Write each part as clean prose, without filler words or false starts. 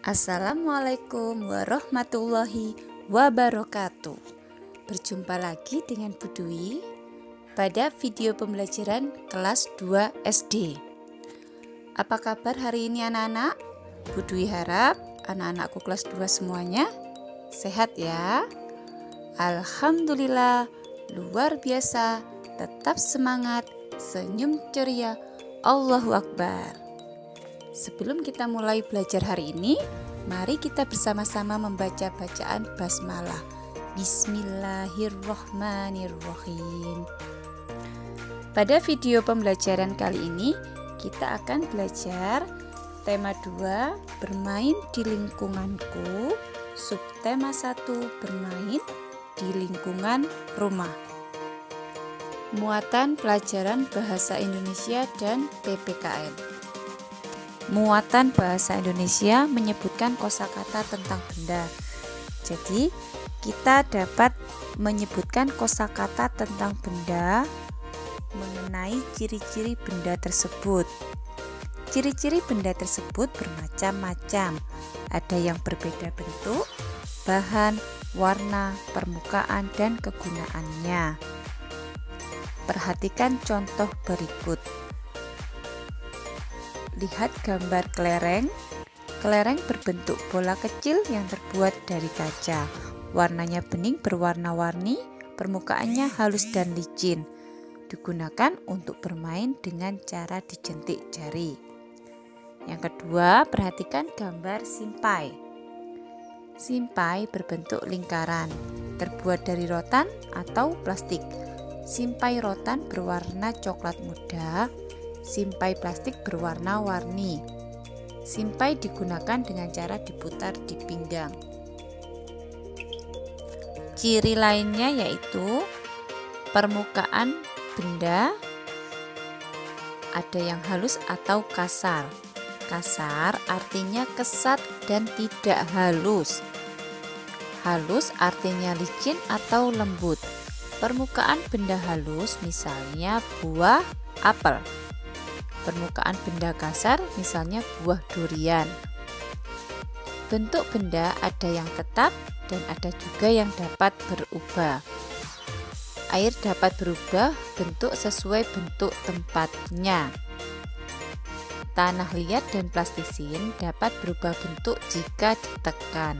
Assalamualaikum warahmatullahi wabarakatuh. Berjumpa lagi dengan Bu Dwi pada video pembelajaran kelas 2 SD. Apa kabar hari ini anak-anak? Bu Dwi harap anak-anakku kelas 2 semuanya sehat ya. Alhamdulillah, luar biasa, tetap semangat, senyum ceria, Allahu Akbar. Sebelum kita mulai belajar hari ini, mari kita bersama-sama membaca bacaan basmalah. Bismillahirrahmanirrahim. Pada video pembelajaran kali ini, kita akan belajar tema 2, bermain di lingkunganku, subtema 1, bermain di lingkungan rumah. Muatan pelajaran bahasa Indonesia dan PPKN. Muatan bahasa Indonesia menyebutkan kosakata tentang benda. Jadi, kita dapat menyebutkan kosakata tentang benda mengenai ciri-ciri benda tersebut. Ciri-ciri benda tersebut bermacam-macam. Ada yang berbeda bentuk, bahan, warna, permukaan, dan kegunaannya. Perhatikan contoh berikut. Lihat gambar kelereng. Kelereng berbentuk bola kecil yang terbuat dari kaca. Warnanya bening berwarna-warni, permukaannya halus dan licin. Digunakan untuk bermain dengan cara dijentik jari. Yang kedua, perhatikan gambar simpai. Simpai berbentuk lingkaran, terbuat dari rotan atau plastik. Simpai rotan berwarna coklat muda. Simpai plastik berwarna-warni. Simpai digunakan dengan cara diputar di pinggang. Ciri lainnya yaitu permukaan benda ada yang halus atau kasar. Kasar artinya kesat dan tidak halus. Halus artinya licin atau lembut. Permukaan benda halus misalnya buah apel. Permukaan benda kasar misalnya buah durian. Bentuk benda ada yang tetap dan ada juga yang dapat berubah. Air dapat berubah bentuk sesuai bentuk tempatnya. Tanah liat dan plastisin dapat berubah bentuk jika ditekan.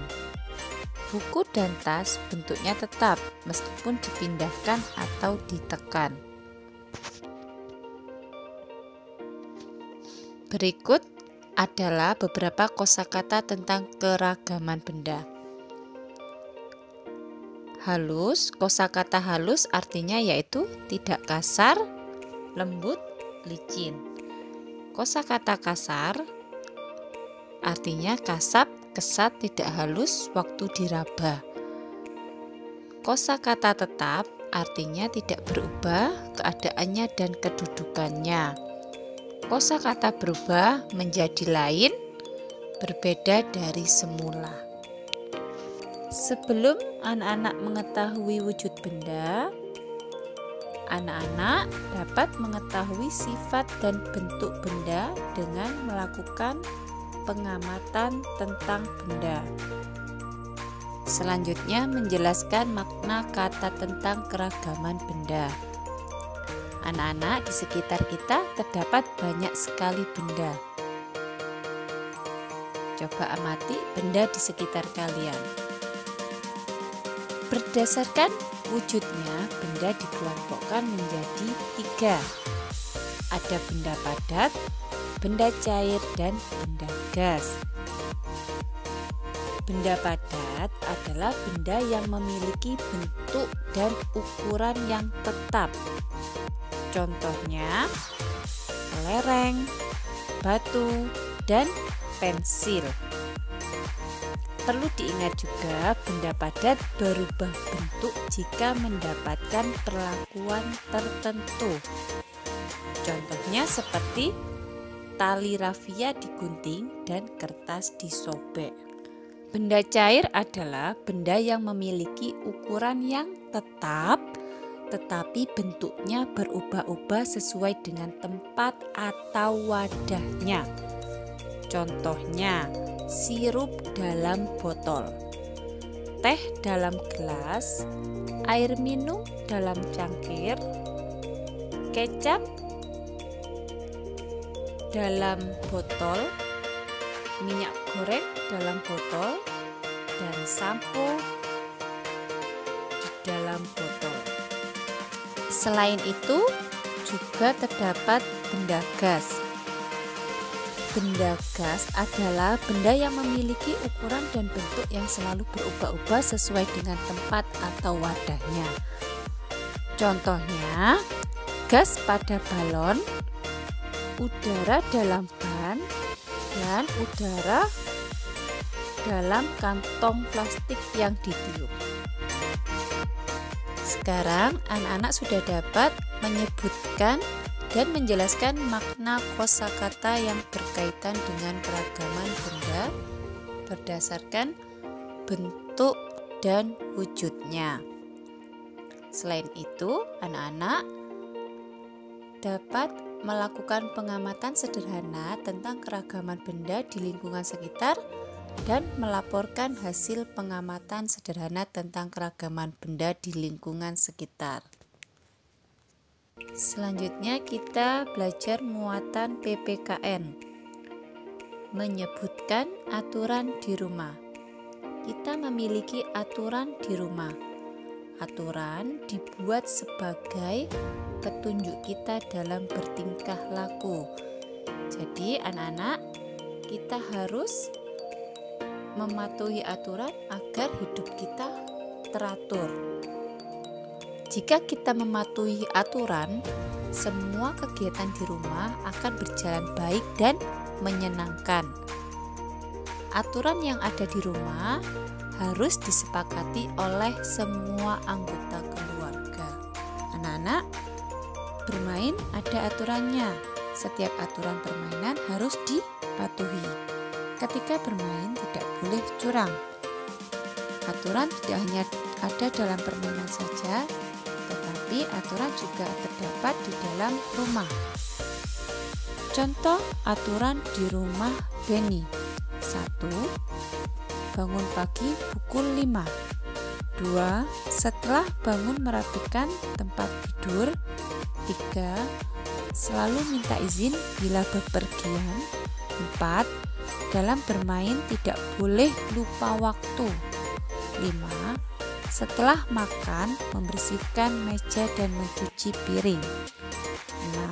Buku dan tas bentuknya tetap meskipun dipindahkan atau ditekan. Berikut adalah beberapa kosakata tentang keragaman benda. Halus, kosakata halus artinya yaitu tidak kasar, lembut, licin. Kosakata kasar artinya kasar, kesat, tidak halus waktu diraba. Kosakata tetap artinya tidak berubah keadaannya dan kedudukannya. Kosakata berubah menjadi lain, berbeda dari semula. Sebelum anak-anak mengetahui wujud benda, anak-anak dapat mengetahui sifat dan bentuk benda dengan melakukan pengamatan tentang benda. Selanjutnya menjelaskan makna kata tentang keragaman benda. Anak-anak, di sekitar kita terdapat banyak sekali benda. Coba amati benda di sekitar kalian. Berdasarkan wujudnya, benda dikelompokkan menjadi 3. Ada benda padat, benda cair, dan benda gas. Benda padat adalah benda yang memiliki bentuk dan ukuran yang tetap. Contohnya kelereng, batu, dan pensil. Perlu diingat juga benda padat berubah bentuk jika mendapatkan perlakuan tertentu. Contohnya seperti tali rafia digunting dan kertas disobek. Benda cair adalah benda yang memiliki ukuran yang tetap tetapi bentuknya berubah-ubah sesuai dengan tempat atau wadahnya. Contohnya sirup dalam botol, teh dalam gelas, air minum dalam cangkir, kecap dalam botol, minyak goreng dalam botol, dan sampo di dalam botol. Selain itu juga terdapat benda gas. Benda gas adalah benda yang memiliki ukuran dan bentuk yang selalu berubah-ubah sesuai dengan tempat atau wadahnya. Contohnya, gas pada balon, udara dalam ban, dan udara dalam kantong plastik yang ditiup. Sekarang anak-anak sudah dapat menyebutkan dan menjelaskan makna kosakata yang berkaitan dengan keragaman benda berdasarkan bentuk dan wujudnya. Selain itu, anak-anak dapat melakukan pengamatan sederhana tentang keragaman benda di lingkungan sekitar dan melaporkan hasil pengamatan sederhana tentang keragaman benda di lingkungan sekitar. Selanjutnya kita belajar muatan PPKN. Menyebutkan aturan di rumah. Kita memiliki aturan di rumah. Aturan dibuat sebagai petunjuk kita dalam bertingkah laku. Jadi anak-anak, kita harus mematuhi aturan agar hidup kita teratur. Jika kita mematuhi aturan, semua kegiatan di rumah akan berjalan baik dan menyenangkan. Aturan yang ada di rumah harus disepakati oleh semua anggota keluarga. Anak-anak, bermain ada aturannya. Setiap aturan permainan harus dipatuhi. Ketika bermain tidak boleh curang. Aturan tidak hanya ada dalam permainan saja, tetapi aturan juga terdapat di dalam rumah. Contoh aturan di rumah Beni. 1. Bangun pagi pukul 5. 2. Setelah bangun merapikan tempat tidur. 3. Selalu minta izin bila bepergian. 4. Dalam bermain tidak boleh lupa waktu. 5. Setelah makan, membersihkan meja dan mencuci piring.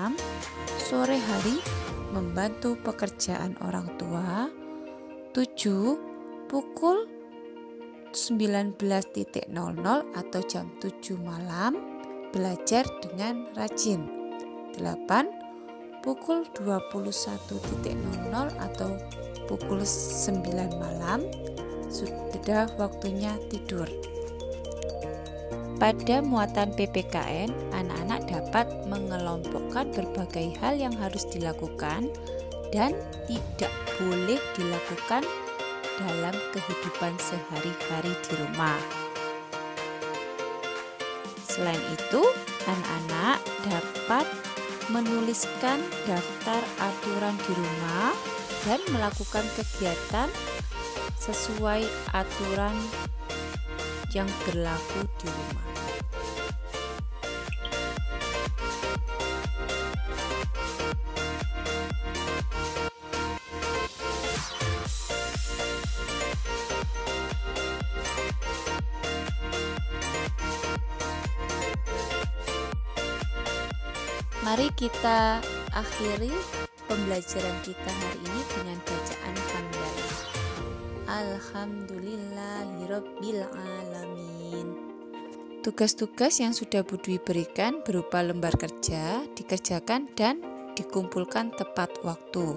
6. Sore hari, membantu pekerjaan orang tua. 7. Pukul 19.00 atau jam 7 malam, belajar dengan rajin. 8. Pukul 21.00 atau pukul 9 malam, sudah waktunya tidur. Pada muatan PPKN, anak-anak dapat mengelompokkan berbagai hal yang harus dilakukan dan tidak boleh dilakukan dalam kehidupan sehari-hari di rumah. Selain itu, anak-anak dapat menuliskan daftar aturan di rumah dan melakukan kegiatan sesuai aturan yang berlaku di rumah. Mari kita akhiri pembelajaran kita hari ini dengan bacaan hamdalah. Alhamdulillahirabbil alamin. Tugas-tugas yang sudah Bu Dwi berikan berupa lembar kerja dikerjakan dan dikumpulkan tepat waktu.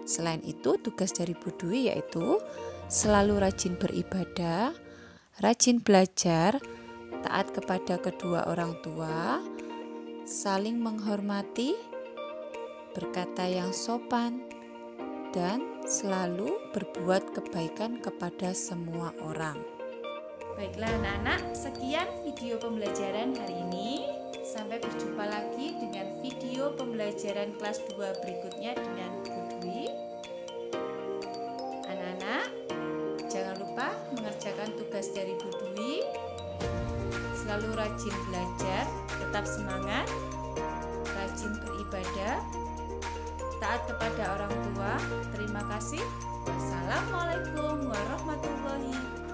Selain itu, tugas dari Bu Dwi yaitu selalu rajin beribadah, rajin belajar, taat kepada kedua orang tua, saling menghormati, berkata yang sopan, dan selalu berbuat kebaikan kepada semua orang. Baiklah anak-anak, sekian video pembelajaran hari ini. Sampai berjumpa lagi dengan video pembelajaran kelas 2 berikutnya dengan Bu Dwi. Anak-anak tugas dari Bu Dwi. Selalu rajin belajar, tetap semangat, rajin beribadah, taat kepada orang tua. Terima kasih. Wassalamualaikum warahmatullahi wabarakatuh.